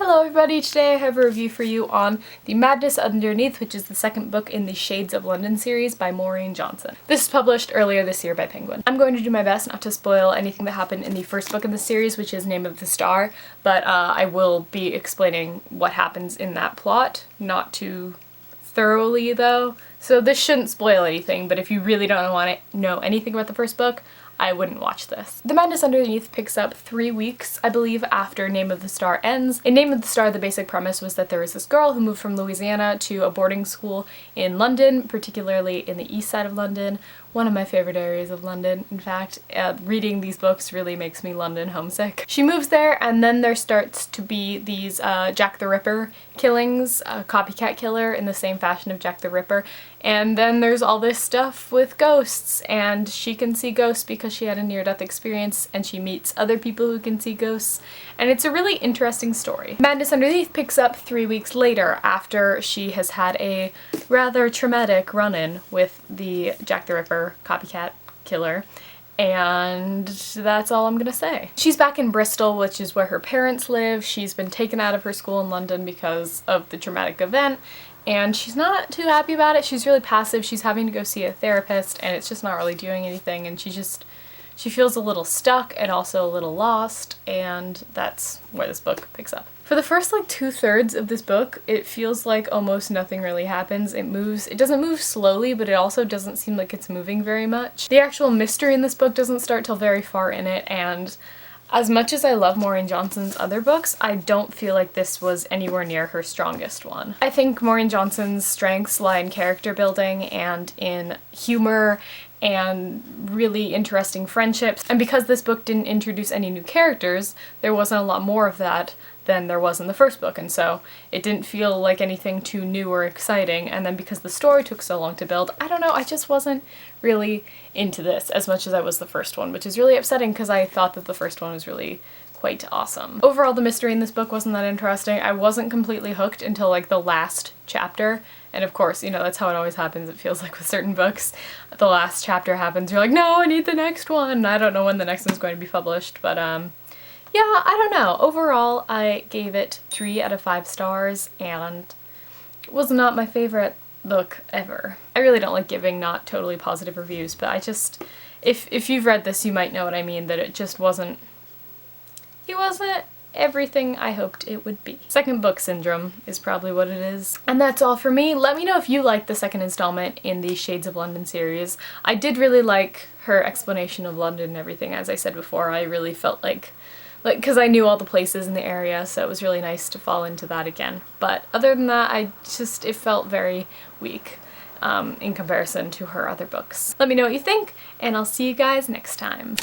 Hello everybody, today I have a review for you on The Madness Underneath, which is the second book in the Shades of London series by Maureen Johnson. This was published earlier this year by Penguin. I'm going to do my best not to spoil anything that happened in the first book in the series, which is Name of the Star, but I will be explaining what happens in that plot, not too thoroughly though. So this shouldn't spoil anything, but if you really don't want to know anything about the first book, I wouldn't watch this. The Madness Underneath picks up 3 weeks, I believe, after Name of the Star ends. In Name of the Star, the basic premise was that there was this girl who moved from Louisiana to a boarding school in London, particularly in the east side of London, one of my favorite areas of London, in fact. Reading these books really makes me London homesick. She moves there, and then there starts to be these Jack the Ripper killings, a copycat killer in the same fashion of Jack the Ripper, and then there's all this stuff with ghosts, and she can see ghosts because she had a near-death experience, and she meets other people who can see ghosts, and it's a really interesting story. Madness Underneath picks up 3 weeks later after she has had a rather traumatic run-in with the Jack the Ripper copycat killer, and that's all I'm gonna say. She's back in Bristol, which is where her parents live. She's been taken out of her school in London because of the traumatic event, and she's not too happy about it. She's really passive. She's having to go see a therapist, and it's just not really doing anything, and she feels a little stuck and also a little lost, and that's where this book picks up. For the first like 2/3 of this book, it feels like almost nothing really happens. It doesn't move slowly, but it also doesn't seem like it's moving very much. The actual mystery in this book doesn't start till very far in it, and as much as I love Maureen Johnson's other books, I don't feel like this was anywhere near her strongest one. I think Maureen Johnson's strengths lie in character building and in humor and really interesting friendships, and because this book didn't introduce any new characters, there wasn't a lot more of that than there was in the first book, and so it didn't feel like anything too new or exciting. And then because the story took so long to build, I don't know, I just wasn't really into this as much as I was the first one, which is really upsetting because I thought that the first one was really quite awesome. Overall, the mystery in this book wasn't that interesting. I wasn't completely hooked until like the last chapter, and of course, you know, that's how it always happens, it feels like with certain books. The last chapter happens, you're like, no, I need the next one! I don't know when the next one's going to be published, but yeah, I don't know. Overall, I gave it 3 out of 5 stars, and it was not my favorite book ever. I really don't like giving not totally positive reviews, but I just, if you've read this, you might know what I mean, that it just wasn't everything I hoped it would be. Second book syndrome is probably what it is. And that's all for me. Let me know if you liked the second installment in the Shades of London series. I did really like her explanation of London and everything. As I said before, I really felt like because I knew all the places in the area, so it was really nice to fall into that again. But other than that, it felt very weak in comparison to her other books. Let me know what you think, and I'll see you guys next time.